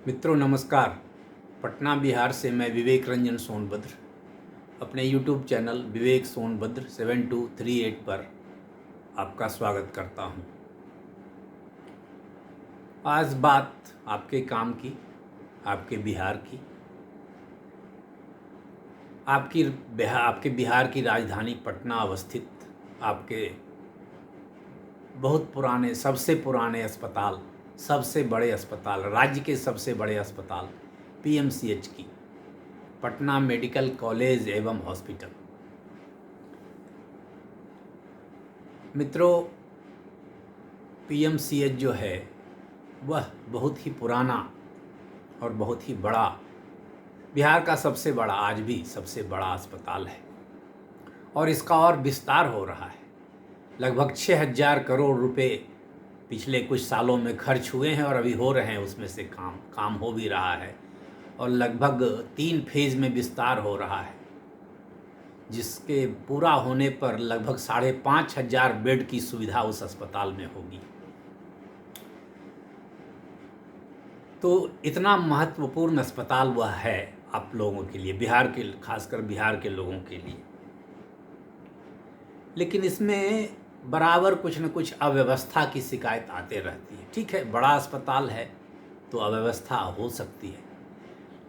मित्रों नमस्कार। पटना बिहार से मैं विवेक रंजन सोनभद्र अपने YouTube चैनल विवेक सोनभद्र 7238 पर आपका स्वागत करता हूं। आज बात आपके काम की, आपके बिहार की, आपके बिहार की राजधानी पटना अवस्थित आपके बहुत पुराने, सबसे पुराने अस्पताल, सबसे बड़े अस्पताल, राज्य के सबसे बड़े अस्पताल PMCH की, पटना मेडिकल कॉलेज एवं हॉस्पिटल। मित्रों, PMCH जो है वह बहुत ही पुराना और बहुत ही बड़ा, बिहार का सबसे बड़ा, आज भी सबसे बड़ा अस्पताल है और इसका और विस्तार हो रहा है। लगभग 6,000 करोड़ रुपए पिछले कुछ सालों में खर्च हुए हैं और अभी हो रहे हैं, उसमें से काम हो भी रहा है और लगभग 3 फेज में विस्तार हो रहा है, जिसके पूरा होने पर लगभग 5,500 बेड की सुविधा उस अस्पताल में होगी। तो इतना महत्वपूर्ण अस्पताल वह है आप लोगों के लिए, बिहार के, खासकर बिहार के लोगों के लिए। लेकिन इसमें बराबर कुछ न कुछ अव्यवस्था की शिकायत आते रहती है। ठीक है, बड़ा अस्पताल है तो अव्यवस्था हो सकती है,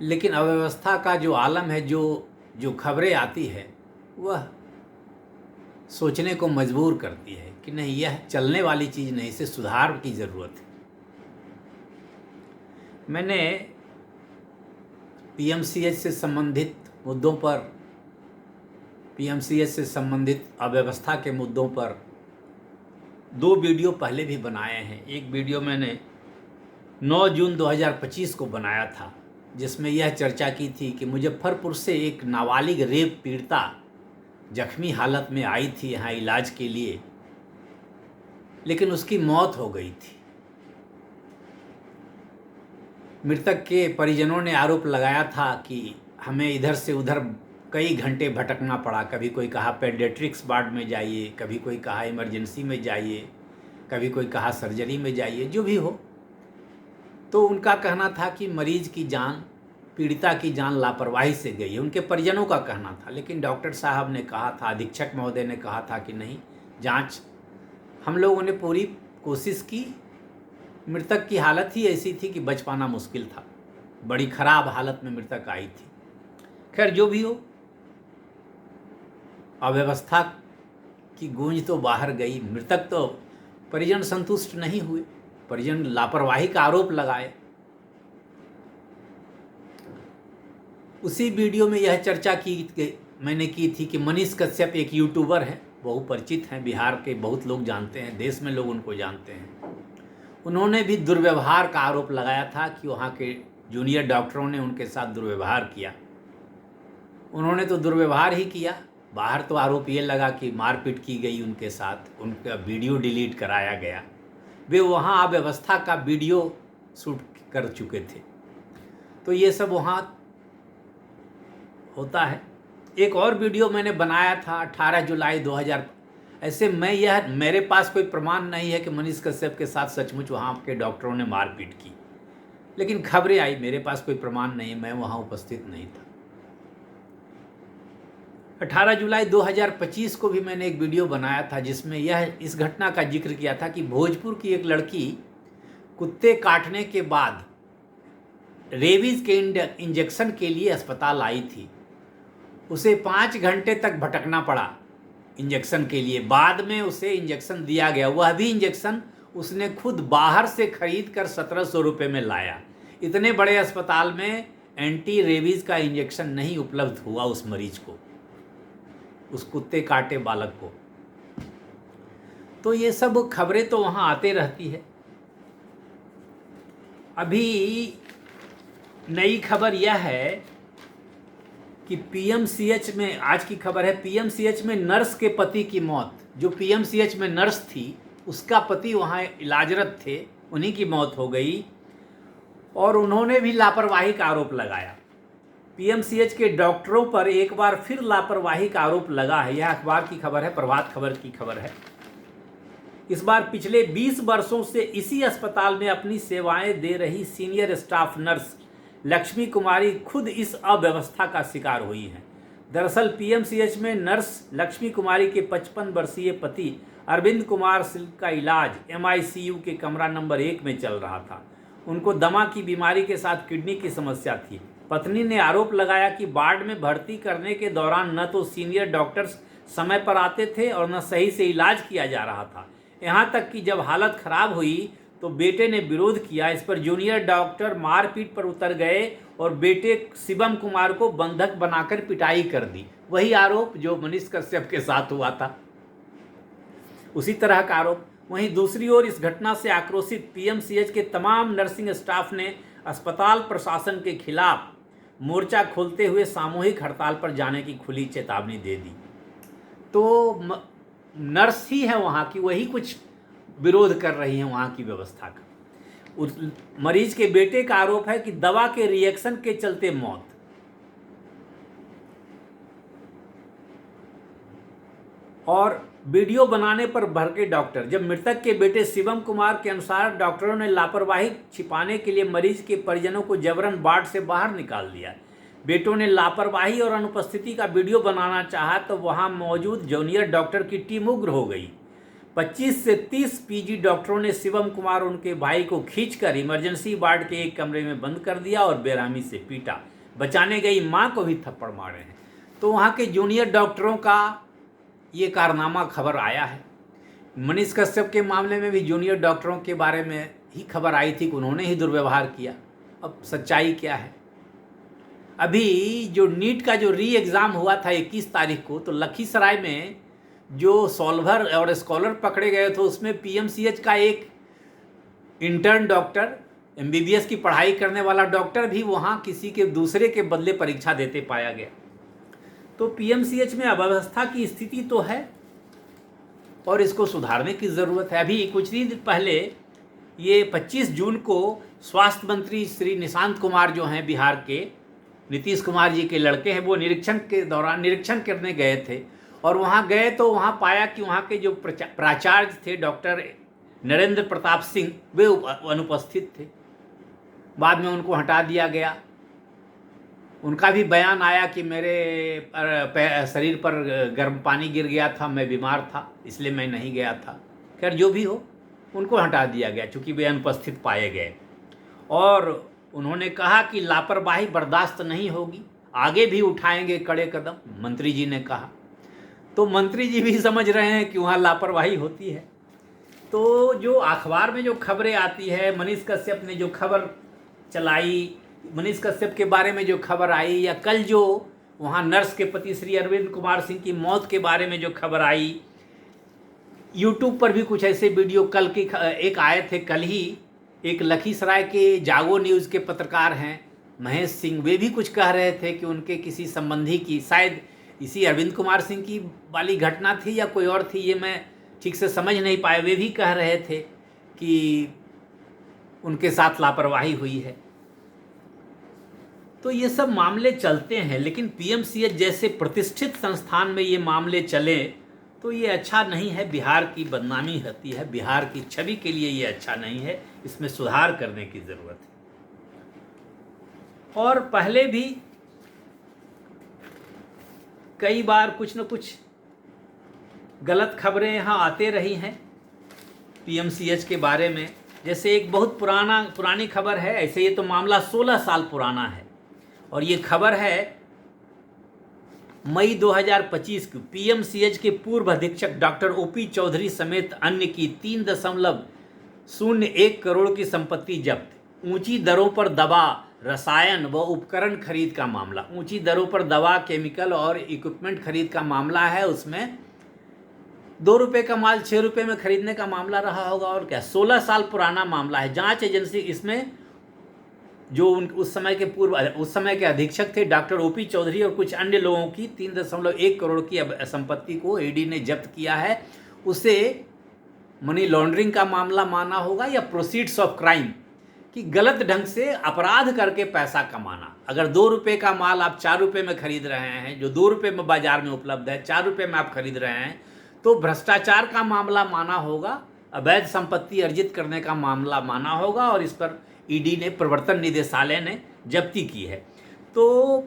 लेकिन अव्यवस्था का जो आलम है, जो खबरें आती है, वह सोचने को मजबूर करती है कि नहीं, यह चलने वाली चीज़ नहीं, इसे सुधार की ज़रूरत है। मैंने PMCH से संबंधित मुद्दों पर, PMCH से संबंधित अव्यवस्था के मुद्दों पर 2 वीडियो पहले भी बनाए हैं। एक वीडियो मैंने 9 जून 2025 को बनाया था, जिसमें यह चर्चा की थी कि मुजफ्फरपुर से एक नाबालिग रेप पीड़िता जख्मी हालत में आई थी यहाँ इलाज के लिए, लेकिन उसकी मौत हो गई थी। मृतक के परिजनों ने आरोप लगाया था कि हमें इधर से उधर कई घंटे भटकना पड़ा। कभी कोई कहा पेडियाट्रिक्स वार्ड में जाइए, कभी कोई कहा इमरजेंसी में जाइए, कभी कोई कहा सर्जरी में जाइए, जो भी हो। तो उनका कहना था कि मरीज की जान, पीड़िता की जान लापरवाही से गई है, उनके परिजनों का कहना था। लेकिन डॉक्टर साहब ने कहा था, अधीक्षक महोदय ने कहा था कि नहीं, जांच, हम लोगों ने पूरी कोशिश की। मृतक की हालत ही ऐसी थी कि बच पाना मुश्किल था, बड़ी खराब हालत में मृतक आई थी। खैर, जो भी हो, अव्यवस्था की गूंज तो बाहर गई। मृतक तो, परिजन संतुष्ट नहीं हुए, परिजन लापरवाही का आरोप लगाए। उसी वीडियो में यह चर्चा मैंने की थी कि मनीष कश्यप एक यूट्यूबर हैं, बहु परिचित हैं, बिहार के बहुत लोग जानते हैं, देश में लोग उनको जानते हैं। उन्होंने भी दुर्व्यवहार का आरोप लगाया था कि वहाँ के जूनियर डॉक्टरों ने उनके साथ दुर्व्यवहार किया। उन्होंने तो दुर्व्यवहार ही किया, बाहर तो आरोप ये लगा कि मारपीट की गई उनके साथ, उनका वीडियो डिलीट कराया गया। वे वहाँ अव्यवस्था का वीडियो शूट कर चुके थे। तो ये सब वहाँ होता है। एक और वीडियो मैंने बनाया था 18 जुलाई 2000। ऐसे मेरे पास कोई प्रमाण नहीं है कि मनीष कश्यप के साथ सचमुच वहाँ के डॉक्टरों ने मारपीट की, लेकिन खबरें आई, मेरे पास कोई प्रमाण नहीं, मैं वहाँ उपस्थित नहीं था। 18 जुलाई 2025 को भी मैंने एक वीडियो बनाया था, जिसमें इस घटना का जिक्र किया था कि भोजपुर की एक लड़की कुत्ते काटने के बाद रेबीज के इंजेक्शन के लिए अस्पताल आई थी। उसे 5 घंटे तक भटकना पड़ा इंजेक्शन के लिए। बाद में उसे इंजेक्शन दिया गया, वह भी इंजेक्शन उसने खुद बाहर से खरीद कर 1700 रुपये में लाया। इतने बड़े अस्पताल में एंटी रेबीज का इंजेक्शन नहीं उपलब्ध हुआ उस मरीज को, उस कुत्ते काटे बालक को। तो ये सब खबरें तो वहाँ आते रहती है। अभी नई खबर यह है कि PMCH में, आज की खबर है, PMCH में नर्स के पति की मौत। जो PMCH में नर्स थी, उसका पति वहाँ इलाजरत थे, उन्हीं की मौत हो गई और उन्होंने भी लापरवाही का आरोप लगाया। PMCH के डॉक्टरों पर एक बार फिर लापरवाही का आरोप लगा है। यह अखबार की खबर है, प्रभात खबर की खबर है। इस बार पिछले 20 वर्षों से इसी अस्पताल में अपनी सेवाएं दे रही सीनियर स्टाफ नर्स लक्ष्मी कुमारी खुद इस अव्यवस्था का शिकार हुई हैं। दरअसल पीएमसीएच में नर्स लक्ष्मी कुमारी के 55 वर्षीय पति अरविंद कुमार सिंह का इलाज एमआईसीयू के कमरा नंबर 1 में चल रहा था। उनको दमा की बीमारी के साथ किडनी की समस्या थी। पत्नी ने आरोप लगाया कि वार्ड में भर्ती करने के दौरान न तो सीनियर डॉक्टर्स समय पर आते थे और न सही से इलाज किया जा रहा था। यहाँ तक कि जब हालत खराब हुई तो बेटे ने विरोध किया। इस पर जूनियर डॉक्टर मारपीट पर उतर गए और बेटे शिवम कुमार को बंधक बनाकर पिटाई कर दी। वही आरोप जो मनीष कश्यप के साथ हुआ था, उसी तरह का आरोप। वहीं दूसरी ओर इस घटना से आक्रोशित पीएमसीएच के तमाम नर्सिंग स्टाफ ने अस्पताल प्रशासन के खिलाफ मोर्चा खोलते हुए सामूहिक हड़ताल पर जाने की खुली चेतावनी दे दी। तो नर्स ही है वहाँ की, वही कुछ विरोध कर रही हैं वहाँ की व्यवस्था का। उस मरीज के बेटे का आरोप है कि दवा के रिएक्शन के चलते मौत। और वीडियो बनाने पर भड़के डॉक्टर। जब मृतक के बेटे शिवम कुमार के अनुसार डॉक्टरों ने लापरवाही छिपाने के लिए मरीज के परिजनों को जबरन वार्ड से बाहर निकाल दिया। बेटों ने लापरवाही और अनुपस्थिति का वीडियो बनाना चाहा तो वहां मौजूद जूनियर डॉक्टर की टीम उग्र हो गई। 25 से 30 पीजी डॉक्टरों ने शिवम कुमार उनके भाई को खींचकर इमरजेंसी वार्ड के एक कमरे में बंद कर दिया और बेरहमी से पीटा। बचाने गई मां को भी थप्पड़ मारे हैं। तो वहां के जूनियर डॉक्टरों का ये कारनामा खबर आया है। मनीष कश्यप के मामले में भी जूनियर डॉक्टरों के बारे में ही खबर आई थी कि उन्होंने ही दुर्व्यवहार किया। अब सच्चाई क्या है? अभी जो नीट का जो री एग्ज़ाम हुआ था 21 तारीख को, तो लखीसराय में जो सॉल्वर और स्कॉलर पकड़े गए थे उसमें पीएमसीएच का एक इंटर्न डॉक्टर, एमबीबीएस की पढ़ाई करने वाला डॉक्टर भी वहाँ किसी के दूसरे के बदले परीक्षा देते पाया गया। तो पीएमसीएच में अव्यवस्था की स्थिति तो है और इसको सुधारने की ज़रूरत है। अभी कुछ दिन पहले ये 25 जून को स्वास्थ्य मंत्री श्री निशांत कुमार जो हैं बिहार के, नीतीश कुमार जी के लड़के हैं, वो निरीक्षण के दौरान निरीक्षण करने गए थे और वहाँ गए तो वहाँ पाया कि वहाँ के जो प्राचार्य थे डॉक्टर नरेंद्र प्रताप सिंह, वे अनुपस्थित थे। बाद में उनको हटा दिया गया। उनका भी बयान आया कि मेरे शरीर पर गर्म पानी गिर गया था, मैं बीमार था इसलिए मैं नहीं गया था। खैर जो भी हो, उनको हटा दिया गया चूँकि वे अनुपस्थित पाए गए। और उन्होंने कहा कि लापरवाही बर्दाश्त नहीं होगी, आगे भी उठाएंगे कड़े कदम, मंत्री जी ने कहा। तो मंत्री जी भी समझ रहे हैं कि वहाँ लापरवाही होती है। तो जो अखबार में जो खबरें आती है, मनीष कश्यप ने जो खबर चलाई, मनीष कश्यप के बारे में जो खबर आई, या कल जो वहाँ नर्स के पति श्री अरविंद कुमार सिंह की मौत के बारे में जो खबर आई, यूट्यूब पर भी कुछ ऐसे वीडियो कल की एक आए थे। कल ही एक लखीसराय के जागो न्यूज़ के पत्रकार हैं महेश सिंह, वे भी कुछ कह रहे थे कि उनके किसी संबंधी की, शायद इसी अरविंद कुमार सिंह की वाली घटना थी या कोई और थी, ये मैं ठीक से समझ नहीं पाए। वे भी कह रहे थे कि उनके साथ लापरवाही हुई है। तो ये सब मामले चलते हैं, लेकिन पीएमसीएच जैसे प्रतिष्ठित संस्थान में ये मामले चले तो ये अच्छा नहीं है। बिहार की बदनामी होती है, बिहार की छवि के लिए ये अच्छा नहीं है। इसमें सुधार करने की ज़रूरत है। और पहले भी कई बार कुछ न कुछ गलत खबरें यहाँ आते रही हैं पीएमसीएच के बारे में। जैसे एक बहुत पुरानी खबर है, ऐसे ये तो मामला 16 साल पुराना है और ये खबर है मई 2025 की। पीएमसीएच के पूर्व अधीक्षक डॉक्टर ओपी चौधरी समेत अन्य की 3.01 करोड़ की संपत्ति जब्त। ऊंची दरों पर दवा, रसायन व उपकरण खरीद का मामला। ऊंची दरों पर दवा, केमिकल और इक्विपमेंट खरीद का मामला है। उसमें 2 रुपये का माल 6 रुपये में खरीदने का मामला रहा होगा और क्या। 16 साल पुराना मामला है। जांच एजेंसी इसमें जो उस समय के अधीक्षक थे डॉक्टर ओपी चौधरी और कुछ अन्य लोगों की 3.1 करोड़ की संपत्ति को ईडी ने जब्त किया है। उसे मनी लॉन्ड्रिंग का मामला माना होगा या प्रोसीड्स ऑफ क्राइम, कि गलत ढंग से अपराध करके पैसा कमाना। अगर 2 रुपये का माल आप 4 रुपये में खरीद रहे हैं, जो 2 रुपये में बाजार में उपलब्ध है, 4 रुपये में आप खरीद रहे हैं, तो भ्रष्टाचार का मामला माना होगा अवैध संपत्ति अर्जित करने का मामला माना होगा और इस पर ईडी ने, प्रवर्तन निदेशालय ने जब्ती की है। तो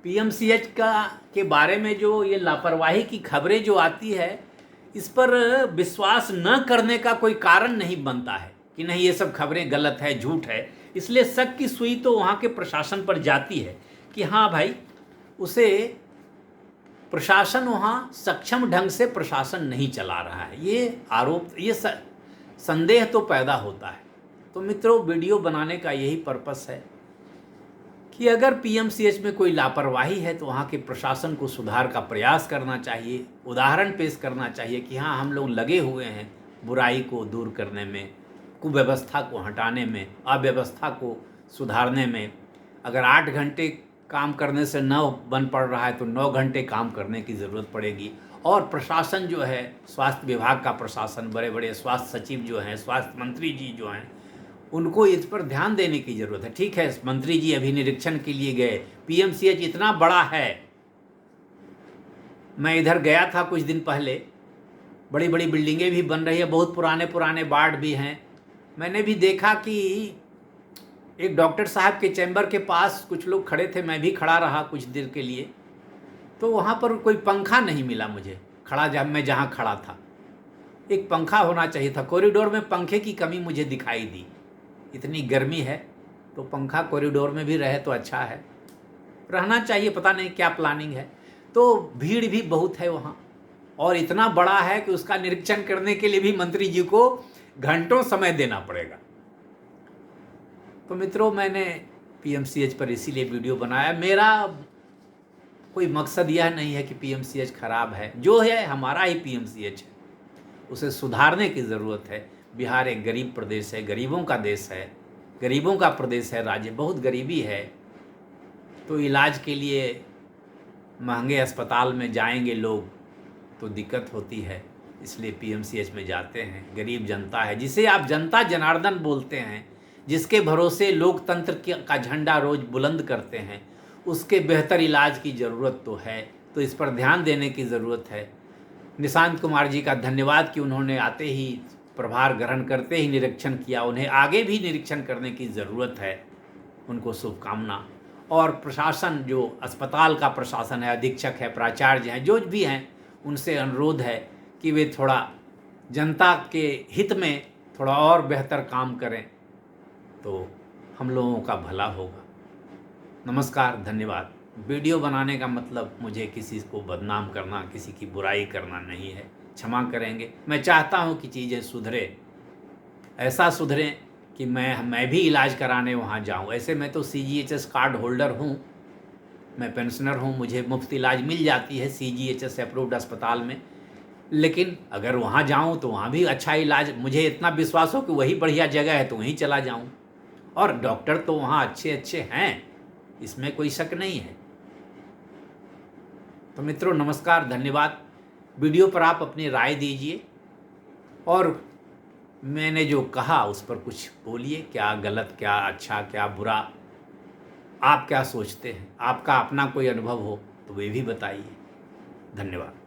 पीएमसीएच के बारे में जो ये लापरवाही की खबरें जो आती है, इस पर विश्वास न करने का कोई कारण नहीं बनता है कि नहीं ये सब खबरें गलत है, झूठ है। इसलिए शक की सुई तो वहाँ के प्रशासन पर जाती है कि हाँ भाई, उसे प्रशासन वहाँ सक्षम ढंग से प्रशासन नहीं चला रहा है। ये आरोप, ये संदेह तो पैदा होता है। तो मित्रों, वीडियो बनाने का यही पर्पस है कि अगर पीएमसीएच में कोई लापरवाही है तो वहाँ के प्रशासन को सुधार का प्रयास करना चाहिए, उदाहरण पेश करना चाहिए कि हाँ, हम लोग लगे हुए हैं बुराई को दूर करने में, कुव्यवस्था को हटाने में, अव्यवस्था को सुधारने में। अगर 8 घंटे काम करने से न बन पड़ रहा है तो 9 घंटे काम करने की ज़रूरत पड़ेगी। और प्रशासन जो है, स्वास्थ्य विभाग का प्रशासन, बड़े बड़े स्वास्थ्य सचिव जो हैं, स्वास्थ्य मंत्री जी जो हैं, उनको इस पर ध्यान देने की ज़रूरत है। ठीक है, मंत्री जी अभी निरीक्षण के लिए गए, पीएमसीएच इतना बड़ा है। मैं इधर गया था कुछ दिन पहले, बड़ी बड़ी बिल्डिंगें भी बन रही है, बहुत पुराने पुराने वार्ड भी हैं। मैंने भी देखा कि एक डॉक्टर साहब के चैम्बर के पास कुछ लोग खड़े थे, मैं भी खड़ा रहा कुछ देर के लिए, तो वहाँ पर कोई पंखा नहीं मिला मुझे खड़ा, जब मैं जहाँ खड़ा था। एक पंखा होना चाहिए था, कॉरिडोर में पंखे की कमी मुझे दिखाई दी। इतनी गर्मी है तो पंखा कॉरिडोर में भी रहे तो अच्छा है, रहना चाहिए, पता नहीं क्या प्लानिंग है। तो भीड़ भी बहुत है वहाँ, और इतना बड़ा है कि उसका निरीक्षण करने के लिए भी मंत्री जी को घंटों समय देना पड़ेगा। तो मित्रों, मैंने पीएमसीएच पर इसीलिए वीडियो बनाया। मेरा कोई मकसद यह नहीं है कि पीएमसीएच खराब है, जो है हमारा ही पीएमसीएच है, उसे सुधारने की ज़रूरत है। बिहार एक गरीब प्रदेश है, गरीबों का देश है, गरीबों का प्रदेश है, राज्य बहुत गरीबी है। तो इलाज के लिए महंगे अस्पताल में जाएंगे लोग तो दिक्कत होती है, इसलिए पीएमसीएच में जाते हैं। गरीब जनता है, जिसे आप जनता जनार्दन बोलते हैं, जिसके भरोसे लोकतंत्र का झंडा रोज बुलंद करते हैं, उसके बेहतर इलाज की ज़रूरत तो है। तो इस पर ध्यान देने की ज़रूरत है। निशांत कुमार जी का धन्यवाद कि उन्होंने आते ही, प्रभार ग्रहण करते ही निरीक्षण किया। उन्हें आगे भी निरीक्षण करने की ज़रूरत है, उनको शुभकामना। और प्रशासन, जो अस्पताल का प्रशासन है, अधीक्षक है, प्राचार्य हैं, जो भी हैं, उनसे अनुरोध है कि वे थोड़ा जनता के हित में थोड़ा और बेहतर काम करें तो हम लोगों का भला होगा। नमस्कार, धन्यवाद। वीडियो बनाने का मतलब मुझे किसी को बदनाम करना, किसी की बुराई करना नहीं है, क्षमा करेंगे। मैं चाहता हूं कि चीज़ें सुधरे, ऐसा सुधरें कि मैं भी इलाज कराने वहां जाऊं। ऐसे मैं तो CGHS कार्ड होल्डर हूं, मैं पेंशनर हूं, मुझे मुफ्त इलाज मिल जाती है CGHS अप्रूव्ड अस्पताल में। लेकिन अगर वहां जाऊं तो वहां भी अच्छा इलाज, मुझे इतना विश्वास हो कि वही बढ़िया जगह है तो वहीं चला जाऊं। और डॉक्टर तो वहाँ अच्छे अच्छे हैं, इसमें कोई शक नहीं है। तो मित्रों, नमस्कार, धन्यवाद। वीडियो पर आप अपनी राय दीजिए और मैंने जो कहा उस पर कुछ बोलिए, क्या गलत, क्या अच्छा, क्या बुरा, आप क्या सोचते हैं, आपका अपना कोई अनुभव हो तो वे भी बताइए। धन्यवाद।